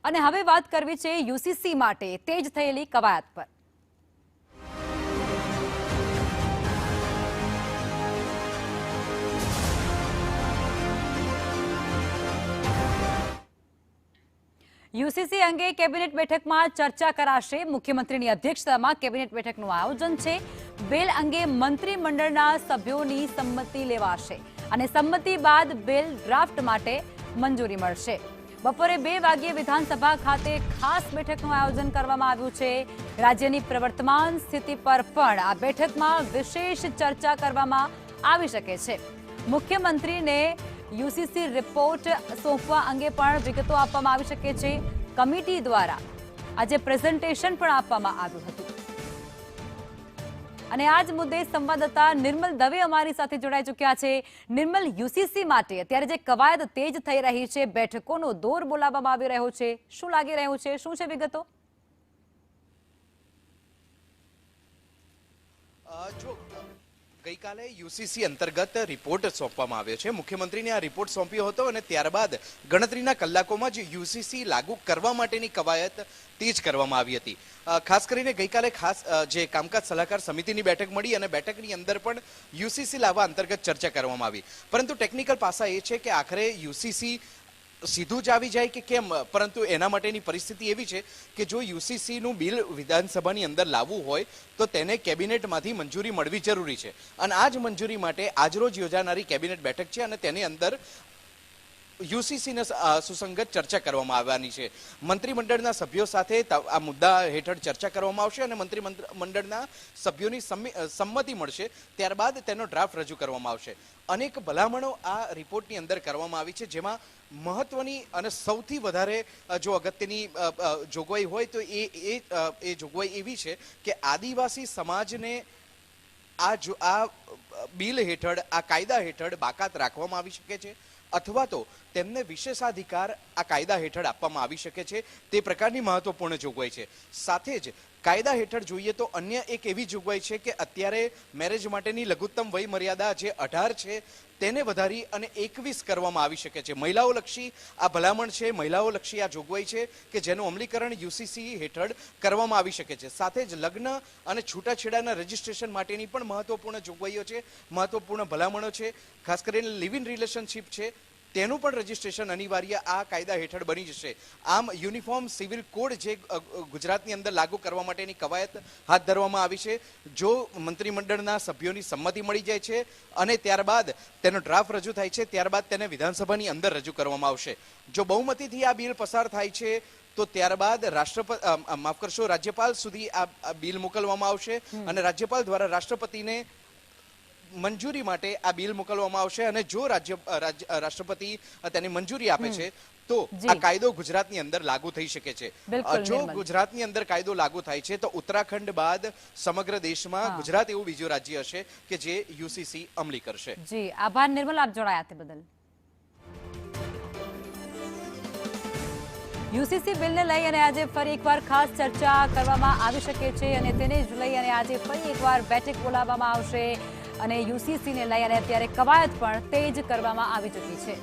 અને હવે વાત કરવી છે યુસીસી માટે તેજ થયેલી કવાયત પર। યુસીસી અંગે કેબિનેટ બેઠકમાં ચર્ચા કરાશે। મુખ્યમંત્રીની અધ્યક્ષતામાં કેબિનેટ બેઠકનું આયોજન છે। બિલ અંગે મંત્રીમંડળના સભ્યોની સંમતિ લેવાશે અને સંમતિ બાદ બિલ ડ્રાફ્ટ માટે મંજૂરી મળશે। બપોરે 2 વાગ્યે વિધાનસભા ખાતે ખાસ બેઠકનું આયોજન કરવામાં આવ્યું છે। રાજ્યની પ્રવર્તમાન સ્થિતિ પર પણ આ બેઠકમાં વિશેષ ચર્ચા કરવામાં આવી શકે છે। મુખ્યમંત્રીને યુસીસી રિપોર્ટ સોંપવા અંગે પણ વિગતો આપવામાં આવી શકે છે। કમિટી દ્વારા આજે પ્રેઝન્ટેશન પણ આપવામાં આવ્યું હતું અને આ જ મુદ્દે સંવાદદાતા નિર્મલ દવે અમારી સાથે જોડાઈ ચૂક્યા છે। નિર્મલ, યુસીસી માટે અત્યારે જે કવાયત તેજ થઈ રહી છે, બેઠકોનો દોર બોલાવવામાં આવી રહ્યો છે, શું લાગી રહ્યું છે, શું છે વિગતો? જો ગઈકાલે યુસીસી અંતર્ગત રિપોર્ટ સોંપવામાં આવ્યો છે। મુખ્યમંત્રીને આ રિપોર્ટ સોંપ્યો હતો અને ત્યારબાદ ગણતરીના કલાકોમાં જ યુસીસી લાગુ કરવા માટેની કવાયત તેજ કરવામાં આવી હતી। ખાસ કરીને ગઈકાલે જે કામકાજ સલાહકાર સમિતિની બેઠક મળી અને બેઠકની અંદર પણ યુસીસી લાવવા અંતર્ગત ચર્ચા કરવામાં આવી, પરંતુ ટેકનિકલ પાસા એ છે કે આખરે યુસીસી સીધું જ આવી જાય કે કેમ, પરંતુ એના માટેની પરિસ્થિતિ એવી છે કે જો યુસીસીનું બિલ વિધાનસભાની અંદર લાવવું હોય તો તેને કેબિનેટમાંથી મંજૂરી મળવી જરૂરી છે અને આ જ મંજૂરી માટે આજરોજ યોજાનારી કેબિનેટ બેઠક છે અને તેની અંદર યુસીસીને સુસંગત ચર્ચા કરવામાં આવવાની છે। મંત્રીમંડળના સભ્યો સાથે આ મુદ્દા હેઠળ ચર્ચા કરવામાં આવશે અને મંત્રીમંડળના સભ્યોની સંમતિ મળશે, ત્યારબાદ તેનો ડ્રાફ્ટ રજૂ કરવામાં આવશે। અનેક ભલામણો આ રિપોર્ટની અંદર કરવામાં આવી છે, જેમાં મહત્વની અને સૌથી વધારે જો અગત્યની જોગવાઈ હોય તો એ જોગવાઈ એવી છે કે આદિવાસી સમાજને આ બિલ હેઠળ, આ કાયદા હેઠળ બાકાત રાખવામાં આવી શકે છે અથવા તો તેમને વિશેષાધિકાર આ કાયદા હેઠળ આપવામાં આવી શકે છે, તે પ્રકારની મહત્વપૂર્ણ જોગવાઈ છે। સાથે જ કાયદા હેઠળ જોઈએ તો અન્ય એક એવી જોગવાઈ છે કે અત્યારે મેરેજ માટેની લઘુત્તમ વય મર્યાદા જે 18 છે તેને વધારી અને 21 કરવામાં આવી શકે છે। મહિલાઓલક્ષી આ ભલામણ છે, મહિલાઓલક્ષી આ જોગવાઈ છે કે જેનું અમલીકરણ યુસીસી હેઠળ કરવામાં આવી શકે છે। સાથે જ લગ્ન અને છૂટાછેડાના રજીસ્ટ્રેશન માટેની પણ મહત્વપૂર્ણ જોગવાઈઓ છે, મહત્વપૂર્ણ ભલામણો છે। ખાસ કરીને લિવ ઇન રિલેશનશીપ છે તેનું પણ રજીસ્ટ્રેશન અનિવાર્ય આ કાયદા હેઠળ બની જશે। આમ યુનિફોર્મ સિવિલ કોડ જે ગુજરાતની અંદર લાગુ કરવા માટેની કવાયત હાથ ધરવામાં આવી છે। જો મંત્રીમંડળના સભ્યોની સંમતિ મળી જાય છે અને ત્યારબાદ તેનો ડ્રાફ્ટ રજૂ થાય છે, ત્યારબાદ તેને વિધાનસભાની અંદર રજૂ કરવામાં આવશે। જો બહુમતીથી આ બિલ પસાર થાય છે તો ત્યારબાદ રાજ્યપાલ સુધી આ બિલ મોકલવામાં આવશે અને રાજ્યપાલ દ્વારા રાષ્ટ્રપતિને મંજૂરી માટે આ બિલ મોકલવામાં આવશે અને જો રાષ્ટ્રપતિ તેની મંજૂરી આપે છે તો આ કાયદો ગુજરાતની અંદર લાગુ થઈ શકે છે। જો ગુજરાતની અંદર કાયદો લાગુ થાય છે તો ઉત્તરાખંડ બાદ સમગ્ર દેશમાં ગુજરાત એવું બીજું રાજ્ય હશે કે જે યુસીસી અમલી કરશે। જી આભાર નિર્મલ, આપ જોડાયા તે બદલ। યુસીસી બિલને લઈ અને આજે ફરી એકવાર ખાસ ચર્ચા કરવામાં આવી શકે છે અને તેને જ લઈ અને આજે ફરી એકવાર બેઠક બોલાવવામાં આવશે અને યુસીસીને લઈ અને અત્યારે કવાયત પણ તેજ કરવામાં આવી ચૂકી છે।